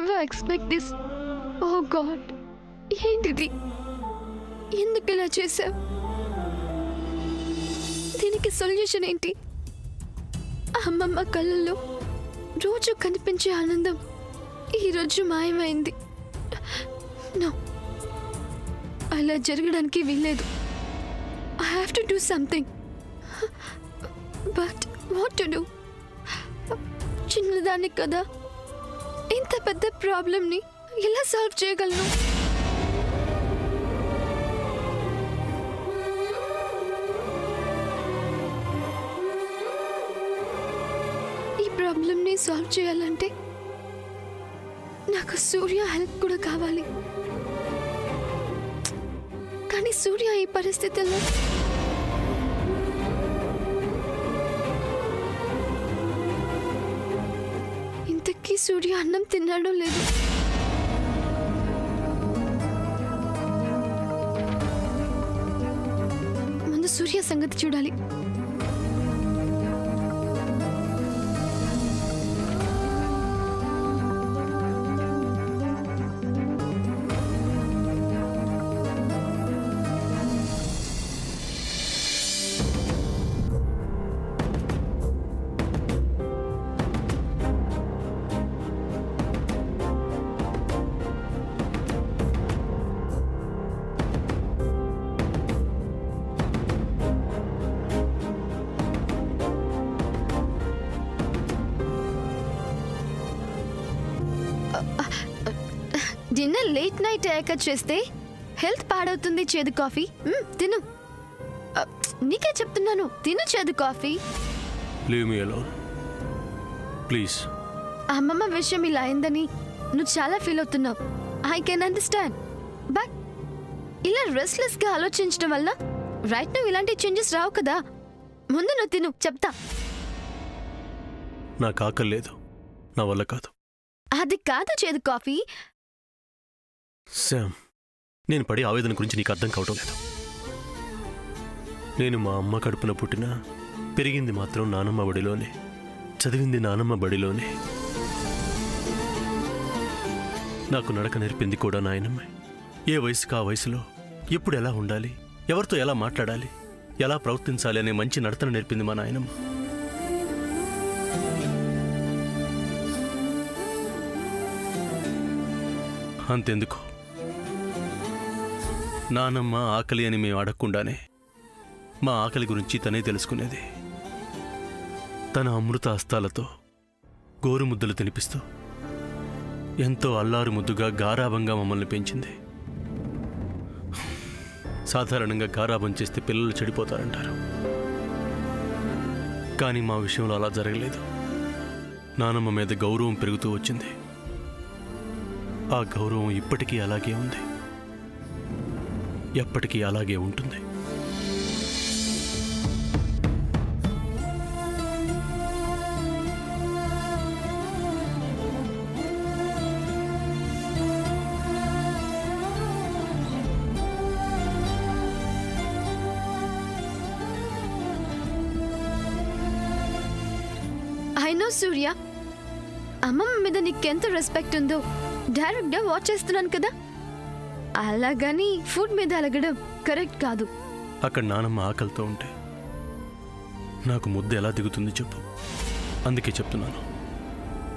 Never expect this. Oh god, ఏంటిది? ఎందుకు ఇలా చేసావు? దీనికి సొల్యూషన్ ఏంటి? అమ్మమ్మ కళ్ళల్లో రోజు కనిపించే ఆనందం ఈరోజు మాయమైంది. నో, అలా జరగడానికి వీల్లేదు. I have to do something. But what to do? చిన్నదాన్ని కదా, ఇంత పెద్ద ప్రాబ్లంని ఎలా సాల్వ్ చేయగలను? ఈ ప్రాబ్లంని సాల్వ్ చేయాలంటే నాకు సూర్య హెల్ప్ కూడా కావాలి. కానీ సూర్య ఈ పరిస్థితుల్లో ఇంతకీ సూర్య అన్నం తిన్నాడో లేదు? ముందు సూర్య సంగతి చూడాలి. డిన్నర్ లేట్ నైట్ అయ్యాక చేస్తే హెల్త్ పాడవుతుంది. చేదు కాఫీ తిను. నీకే చెప్తున్నాను, తిను చేదు coffee. Leave me alone please. అమ్మమ్మ విషయం ఇలా అయిందని నువ్వు చాలా ఫీల్ అవుతున్నావు. I can understand. బట్ ఇలా రెస్ట్లెస్ గా ఆలోచించడం వల్ల రైట్ నువ్వు ఇలాంటి చేంజెస్ రావు కదా. ముందు నువ్వు తిను, చెప్తా. నాకు ఆకలి లేదు, నా వల్ల కాదు. అది కాదు చేదు కాఫీ. శామ్, నేను పడే ఆవేదన గురించి నీకు అర్థం కావటం లేదు. నేను మా అమ్మ కడుపున పుట్టినా పెరిగింది మాత్రం నానమ్మ బడిలోనే, చదివింది నానమ్మ బడిలోనే. నాకు నడక నేర్పింది కూడా నాయనమ్మే. ఏ వయసుకు ఆ వయసులో ఎప్పుడు ఎలా ఉండాలి, ఎవరితో ఎలా మాట్లాడాలి, ఎలా ప్రవర్తించాలి అనే మంచి నడతను నేర్పింది మా నాయనమ్మ. అంతెందుకు, నానమ్మ ఆకలి అని మేము అడగకుండానే మా ఆకలి గురించి తనే తెలుసుకునేది. తన అమృత హస్తాలతో గోరుముద్దలు తినిపిస్తూ ఎంతో అల్లారు ముద్దుగా గారాబంగా మమ్మల్ని పెంచింది. సాధారణంగా గారాబం చేస్తే పిల్లలు చెడిపోతారంటారు, కానీ మా విషయంలో అలా జరగలేదు. నానమ్మ మీద గౌరవం పెరుగుతూ వచ్చింది. ఆ గౌరవం ఇప్పటికీ అలాగే ఉంది, ఎప్పటికీ అలాగే ఉంటుంది. ఐ నో సూర్య, అమ్మమ్మ మీద నీకెంత రెస్పెక్ట్ ఉందో డైరెక్ట్ గా వాచ్ చేస్తున్నాను కదా. అలాగని ఫుడ్ మీద అలగడం కరెక్ట్ కాదు. అక్కడ నానమ్మ ఆకలితో ఉంటే నాకు ముద్ద ఎలా దిగుతుంది చెప్పు. అందుకే చెప్తున్నాను,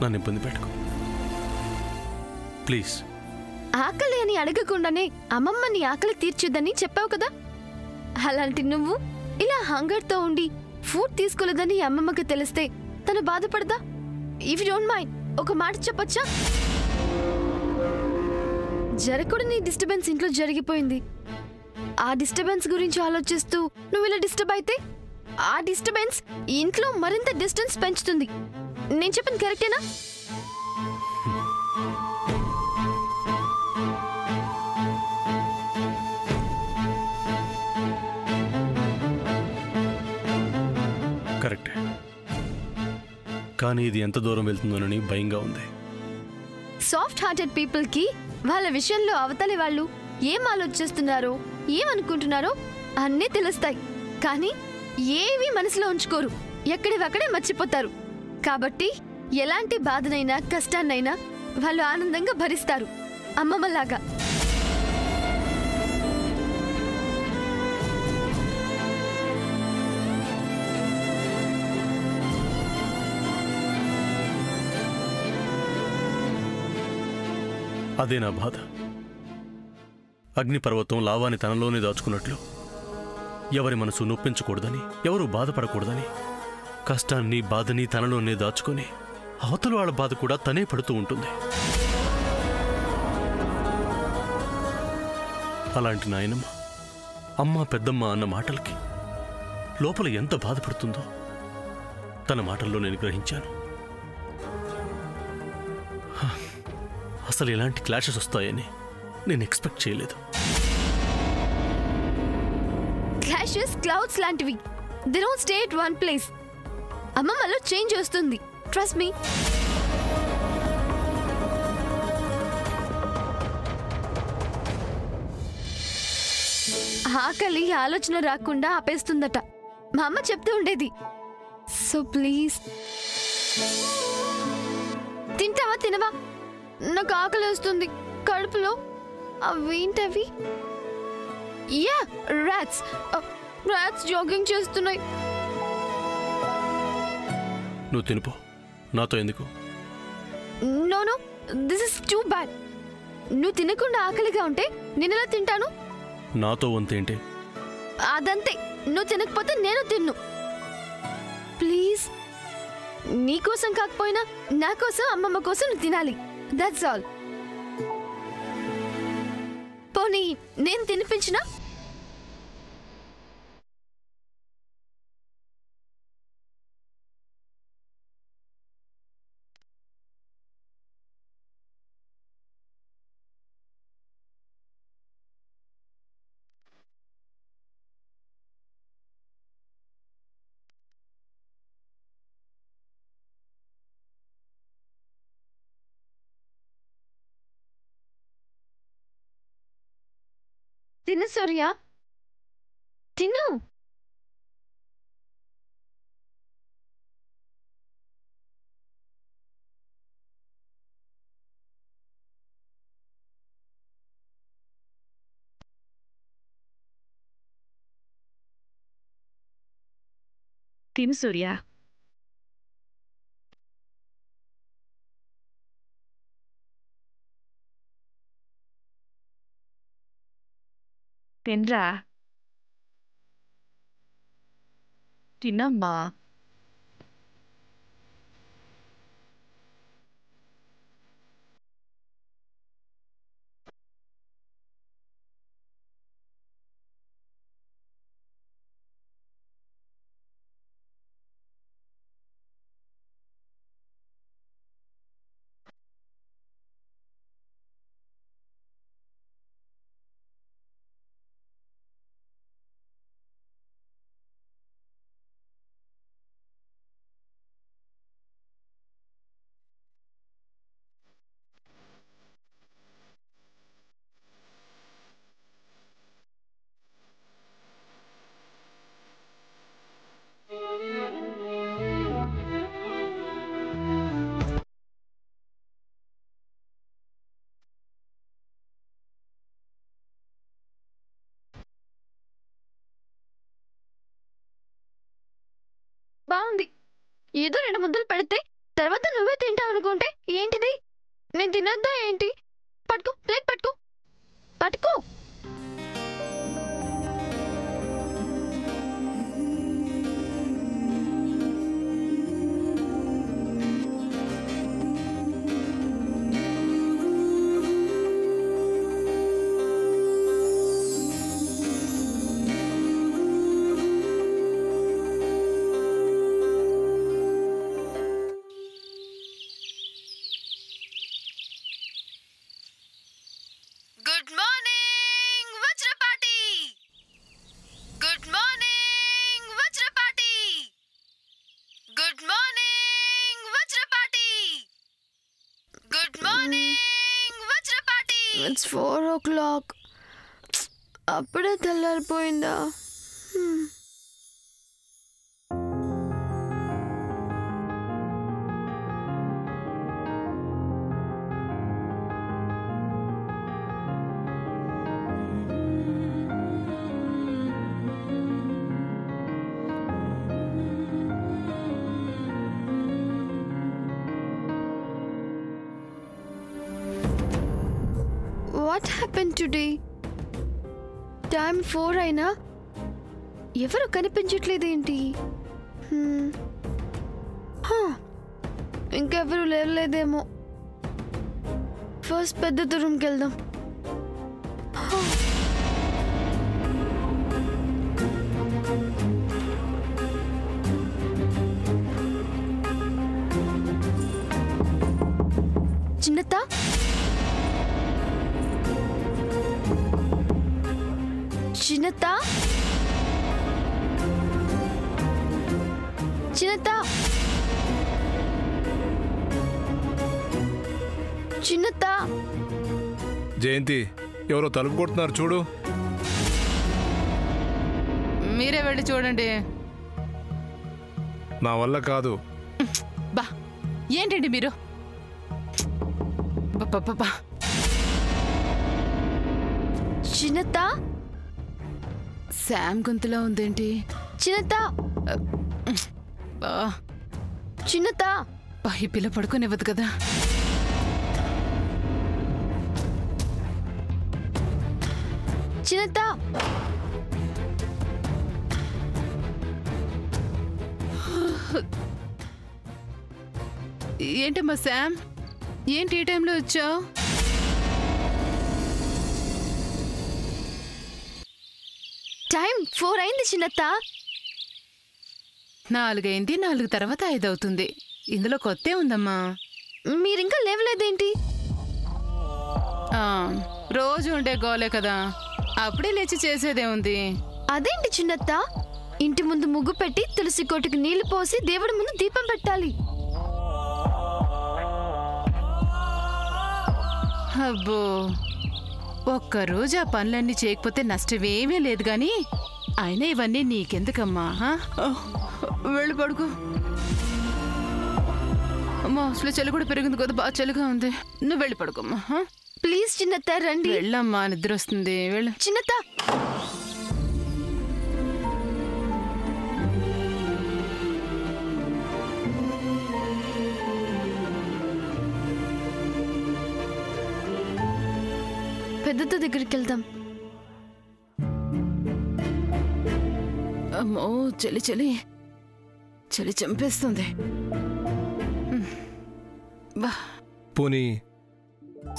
నన్ను ఇబ్బంది పెట్టుకో ప్లీజ్. ఆకలి అని అడగకుండానే అమ్మమ్మ నీ ఆకలి తీర్చిద్దని చెప్పావు కదా. అలాంటి నువ్వు ఇలా హంగర్తో ఉండి ఫుడ్ తీసుకోలేదని అమ్మమ్మకి తెలిస్తే తను బాధపడదా? ఇఫ్ యు డోంట్ మైండ్ ఒక మాట చెప్పొచ్చా? జరగకూడని డిస్టర్బెన్స్ ఇంట్లో జరిగిపోయింది. ఆ డిస్టర్బెన్స్ గురించి ఆలోచిస్తూ నువ్వు ఇలా డిస్టర్బ్ అయితే ఆ డిస్టర్బెన్స్ ఇంట్లో మరింత డిస్టెన్స్ పెంచుతుంది. నేను చెప్పింది కరెక్టేనా? కరెక్టే, కానీ ఇది ఎంత దూరం వెళ్తుందోనని భయంగా ఉంది. సాఫ్ట్ హార్టెడ్ పీపుల్ కి వాళ్ళ విషయంలో అవతలి వాళ్ళు ఏం ఆలోచిస్తున్నారో ఏమనుకుంటున్నారో అన్నీ తెలుస్తాయి. కానీ ఏవి మనసులో ఉంచుకోరు, ఎక్కడివక్కడే మర్చిపోతారు. కాబట్టి ఎలాంటి బాధనైనా కష్టాన్నైనా వాళ్ళు ఆనందంగా భరిస్తారు అమ్మమ్మలాగా. అదే నా బాధ. అగ్నిపర్వతం లావాని తనలోనే దాచుకున్నట్లు ఎవరి మనసు నొప్పించకూడదని, ఎవరు బాధపడకూడదని కష్టాన్ని బాధని తనలోనే దాచుకొని అవతల వాళ్ళ బాధ కూడా తనే పడుతూ ఉంటుంది. అలాంటి నాయనమ్మ అమ్మ పెద్దమ్మ అన్న మాటలకి లోపల ఎంత బాధపడుతుందో తన మాటల్లో నేను గ్రహించాను. అసలు ఎలాంటి క్లాషెస్ వస్తాయని నేను ఎక్స్పెక్ట్ చేయలేదు. క్లాషెస్ క్లౌడ్స్ లాంటివి. They don't stay at one place. అమ్మమ్మలో చేంజ్ వస్తుంది. Trust me. ఆకలి ఆలోచన రాకుండా ఆపేస్తుందట మా అమ్మ చెప్తూ ఉండేది. సో ప్లీజ్ తింటావా తినవా? నాకు ఆకలి వస్తుంది కడుపులో. అవేంటవి? Yeah, rats. రాట్స్ జాగింగ్ చేస్తున్నాయి. నువ్వు తినిపో, నాతో ఎందుకు? No no, this is too bad. నువ్వు తినకుండా ఆకలిగా ఉంటే నేనెలా తింటాను? నాతో వంతేంటి? అదంతే. నువ్వు తినకపోతే నేను తిన్ను. ప్లీజ్, నీ కోసం కాకపోయినా నా కోసం అమ్మమ్మ కోసం నువ్వు తినాలి. That's all. పోనీ నేను తినిపించినా? తిను సూర్య, తిను. తిను సూర్య. తినరా, తినమ్మా. బాగుంది. ఏదో 2 ముద్దలు పెడితే తర్వాత నువ్వే తింటావు అనుకుంటే ఏంటిది? నేను తినొద్దా ఏంటి? పట్టుకో, ప్లేట్ పట్టుకో, పట్టుకో. Good morning Vajrapati. Good morning Vajrapati. Good morning Vajrapati. Good morning Vajrapati. It's 4 o'clock. అప్పుడే తెల్లారిపోయిందా? What happen today? టైం 4 అయినా ఎవరు కనిపించట్లేదేంటి? ఇంకెవరు లేవలేదేమో. ఫస్ట్ పెద్ద రూమ్కి వెళ్దాం. చిన్నత్త, చిన్నత్త, చిన్నత్త, చిన్నత్త. జయంతి, ఎవరో తలుపు కొడుతున్నారు చూడు. మీరే వెళ్ళి చూడండి. నా వల్ల కాదు. బా ఏంటండి మీరు? బా చిన్నత్త, శామ్ గొంతులో ఉందేంటి? చిన్నత్త, బా చిన్నత్త. ఈ పిల్ల పడుకోనివ్వదు కదా. చిన్నత్త, ఏంటమ్మా శామ్, ఏంటి ఈ టైంలో వచ్చావు? టైం 4 అయింది చిన్నత్త. 4 అయింది, 4 తర్వాత 5 అవుతుంది. ఇందులో కొత్తే ఉందమ్మా. మీరింకా లేవలేదేంటి? రోజు ఉండే గోలే కదా, అప్పుడే లేచి చేసేదే ఉంది. అదేంటి చిన్నత్త, ఇంటి ముందు ముగ్గు పెట్టి తులసి కోటికి నీళ్లు పోసి దేవుడి ముందు దీపం పెట్టాలి. అబ్బో, ఒక్కరోజు ఆ పనులన్నీ చేయకపోతే నష్టమేమీ లేదు గాని, అయినా ఇవన్నీ నీకెందుకమ్మా? వెళ్ళి పడుకో. అమ్మా, అసలు చలి కూడా పెరిగింది కదా, బాగా చలిగా ఉంది. నువ్వు వెళ్ళి పడుకోమ్మా. ప్లీజ్ చిన్నత్త రండి. వెళ్ళమ్మా, నిద్ర వస్తుంది. వెళ్ళు చిన్నత్త. పెద్దత్త దగ్గరికి వెళ్దాం. అమ్మో, చలి చలి చలి చంపేస్తుంది. పోనీ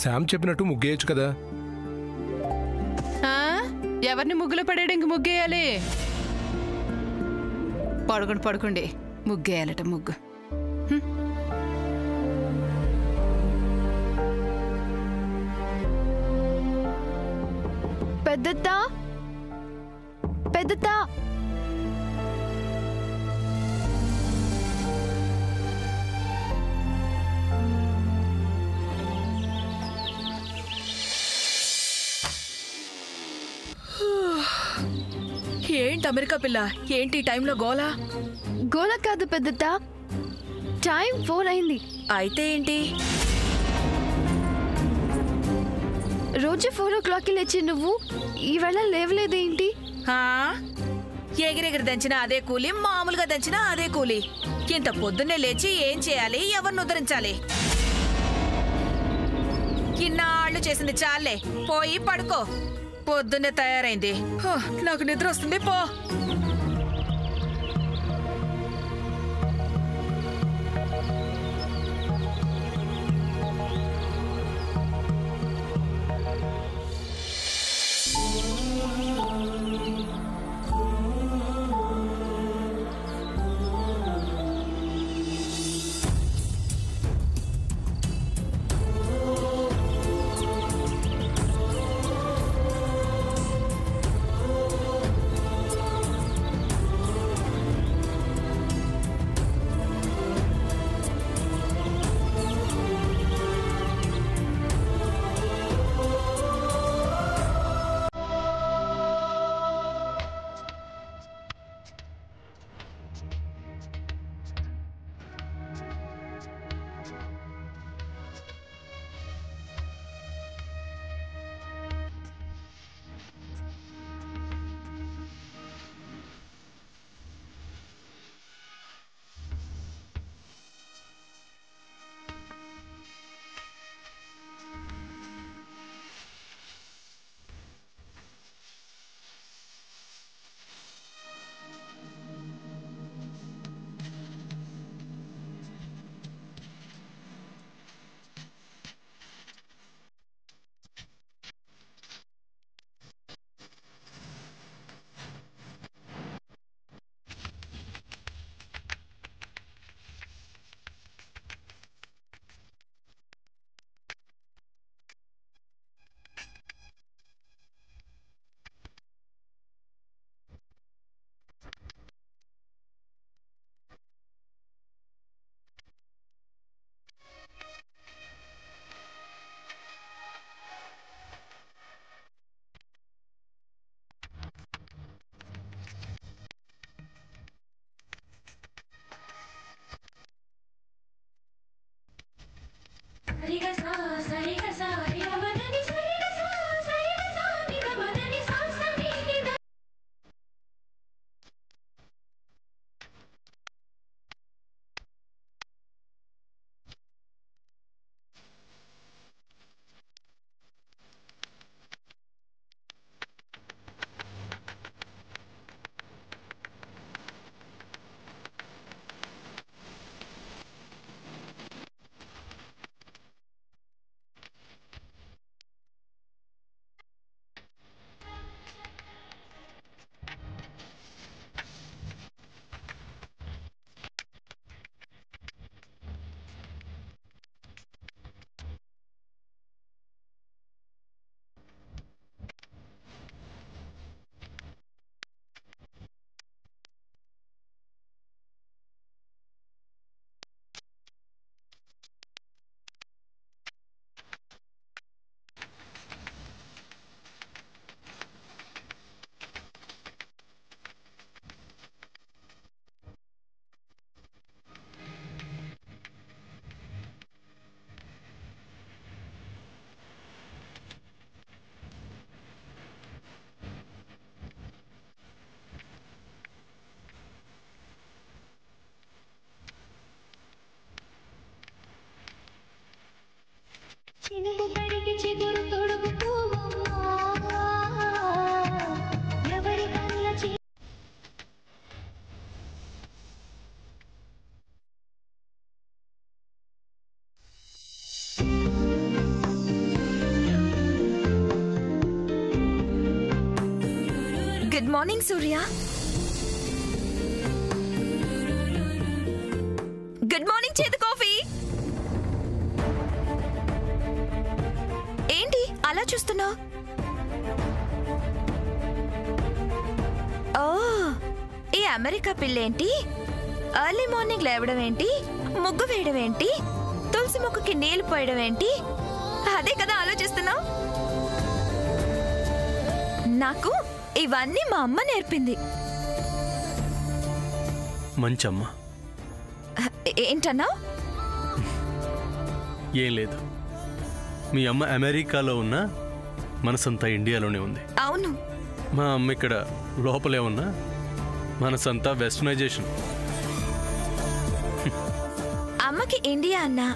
శామ్ చెప్పినట్టు ముగ్గేయచ్చు కదా. ఎవరిని ముగ్గులో పడేయడానికి ముగ్గేయాలి? పడుకోండి, ముగ్గేయాలట. ముగ్గు పెద్దత్త, పెద్దత్త. ఏంటి అమెరికా పిల్ల, ఏంటి టైంలో గోలా? గోల కాదు పెద్దత్త, టైం 4 అయింది. అయితే ఏంటి? రోజు 4 o'clockకి లేచి నువ్వు ఈవేళ లేవలేదేంటి? ఎగిరెగిరి దంచినా అదే కూలి, మామూలుగా దంచినా అదే కూలి. ఇంత పొద్దున్నే లేచి ఏం చేయాలి, ఎవరిని ఉద్ధరించాలి? ఇన్నాళ్ళు చేసింది చాలే, పోయి పడుకో. పొద్దున్నే తయారైంది. నాకు నిద్ర వస్తుంది, పో. మార్నింగ్ సూర్య. గుడ్ మార్నింగ్ చేదు కాఫీ. ఏంటి అలా చూస్తున్నావు? ఓ, ఈ అమెరికా పిల్లేంటి ఎర్లీ మార్నింగ్ లేవడం ఏంటి, ముగ్గు వేయడం ఏంటి, తులసి మొక్కకి నీళ్లు పోయడం ఏంటి, అదే కదా ఆలోచిస్తున్నావు? నాకు ఇవన్నీ మా అమ్మ నేర్పింది. మంచమ్మ. ఏంటన్నావు? ఏం లేదు, మీ అమ్మ అమెరికాలో ఉన్న మనసంతా ఇండియాలోనే ఉంది. అవును, మా అమ్మ ఇక్కడ లోపలే ఉన్నా మనసంతా వెస్టర్నైజేషన్. అమ్మకి ఇండియా అన్నా,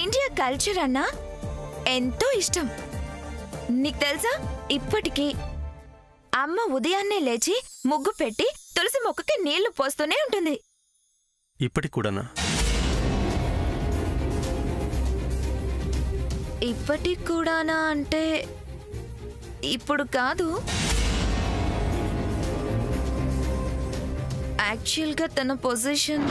ఇండియా కల్చర్ అన్నా ఎంతో ఇష్టం. నీకు తెలుసా, ఇప్పటికీ అమ్మ ఉదయాన్నే లేచి ముగ్గు పెట్టి తులసి మొక్కకి నీళ్లు పోస్తూనే ఉంటుంది. ఇప్పటికి కూడానా? ఇప్పటికి కూడానా అంటే ఇప్పుడు కాదు. యాక్చువల్గా తన పొజిషన్